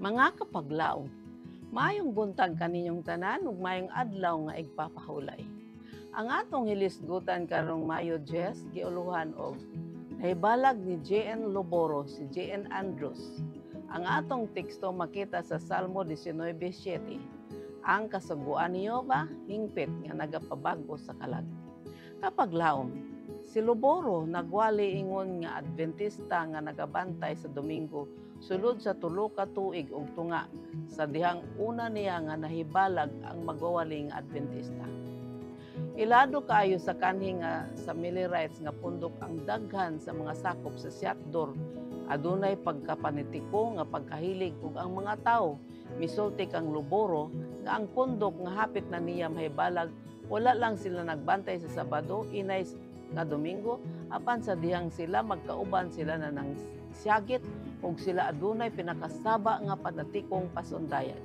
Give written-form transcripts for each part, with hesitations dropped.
Mga kapaglaw, maayong buntag kaninyong tanan ug maayong adlaw nga igpapahulay. Ang atong hilisgutan karong Mayo 10 giuluhan og nahibalag ni J.N. Loboro si J.N. Andrews. Ang atong teksto makita sa Salmo 19:7. Ang kasuguan niyo ba hingpit nga nagapabago sa kalag. Kapaglaom, si Loboro nagwali ingon nga Adventista nga nagabantay sa Domingo sulod sa 3 ka tuig ug tunga sa dihang una niya nga nahibalag ang magwawali nga Adventista. Ilado kaayo sa kanhi nga sa Millerites nga pundok ang daghan sa mga sakop sa Siatdor. Adunay pagkapanitiko nga pagkahilig ug ang mga tawo misulti kang Loboro nga ang pundok nga hapit na niya mahibalag wala lang sila nagbantay sa Sabado, inay nga Domingo, apan sa dihang sila magkauban sila na nang siyagit ug sila adunay pinakasaba nga panatikong pasundayan.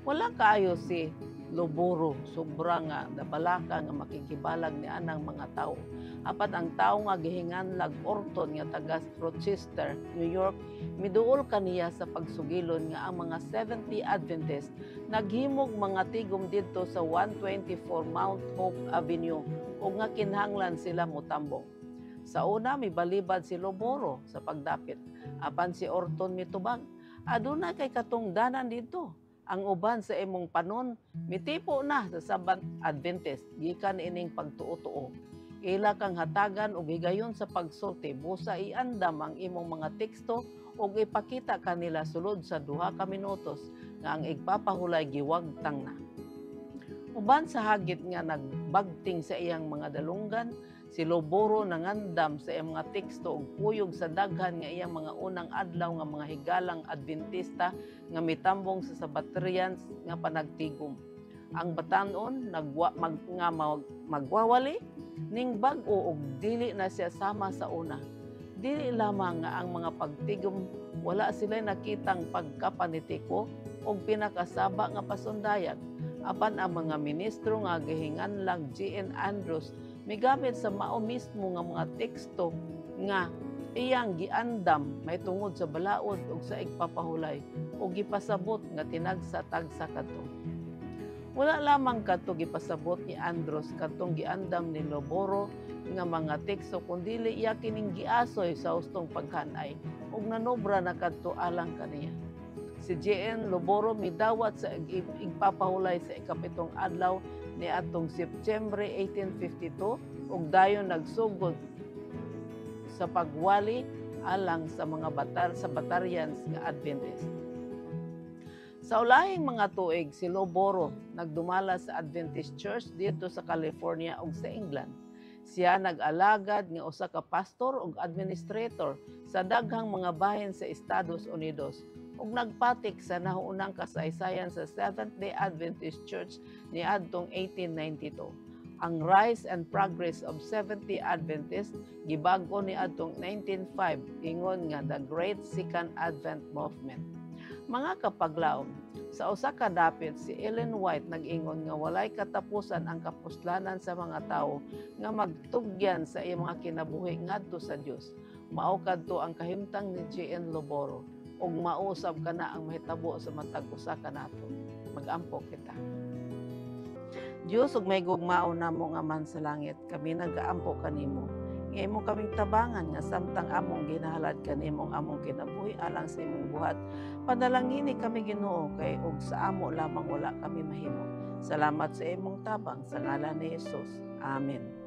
Wala kaayo si Loboro, sobra nga nabalaka nga makikibalag ni anang mga tao. Apat ang tao nga gihinganlag Orton nga taga Rochester, New York, miduol kaniya sa pagsugilon nga ang mga 70 Adventist naghimog mga tigom didto sa 124 Mount Hope Avenue ug nga kinahanglan sila motambong. Sa una mibalibad si Loboro sa pagdapit, apan si Orton mitubag. Aduna kay katungdanan dito. Ang uban sa imong panon mitipo na sa Sabat Adventist gikan ining pagtuo-tuo. Ila kang hatagan og higayon sa pagsulti busa iandam ang imong mga teksto ug ipakita kanila sulod sa 2 ka minutos nga ang igpapahulay giwagtang na. Uban sa hagit nga nagbagting sa iyang mga dalunggan, si Loboro nangandam sa iyang mga teksto ug kuyog sa daghan nga iyang mga unang adlaw nga mga higalang Adventista nga mitambong sa Sabbaterians nga panagtigom. Ang batanon magwawali ning bag-o ug dili na siya sama sa una. Dili lamang nga ang mga pagtigom wala sila nakitang pagkapanitiko ug pinakasaba nga pasundayan, apan ang mga ministro nga gihinganlang J.N. Andrews migamit sa mao mismo nga mga teksto nga iyang giandam may tungod sa balaod ug sa igpapahulay ug gipasabot nga tinagsa-tagsa kadto. Wala lamang kadto gipasabot ni Andrews kadtong giandam ni Loboro nga mga teksto kundi iya kining giasoy sa hustong paghanay ug nanobra na kadto alang kaniya. Si J.N. Loboro midawat sa igpapahulay sa ikapitong adlaw ni atong September 1852 ug dayon nagsugod sa pagwali alang sa mga Batarians nga Adventist. Sa ulahing mga tuig si Loboro nagdumala sa Adventist Church dito sa California ug sa England. Siya nag-alagad nga usa ka pastor ug administrator sa daghang mga bahin sa Estados Unidos ug nagpatik sa nahuunang kasaysayan sa Seventh-day Adventist Church niadtong 1892. Ang Rise and Progress of Seventh-day Adventists gibag-o niadtong 1905 ingon nga the Great Second Advent Movement. Mga kapaglaom, sa usa ka dapit si Ellen White nag-ingon nga walay katapusan ang kapuslanan sa mga tawo nga magtugyan sa iyang mga kinabuhi ngadto sa Dios. Mao kadto ang kahimtang ni J.N. Loboro ug mausab kana ang mahitabo sa matag usa kanato. Mag-ampo kita. Dios ug may gugmao namo nga man sa langit, kami nagaampo kanimo. Nga imo kaming tabangan nga samtang among ginahalad kanimong among kinabuhi alang sa imong buhat. Panalangini kami Ginoo kay ug sa amo lamang wala kami mahimo. Salamat sa imong tabang sa ngalan ni Hesus. Amen.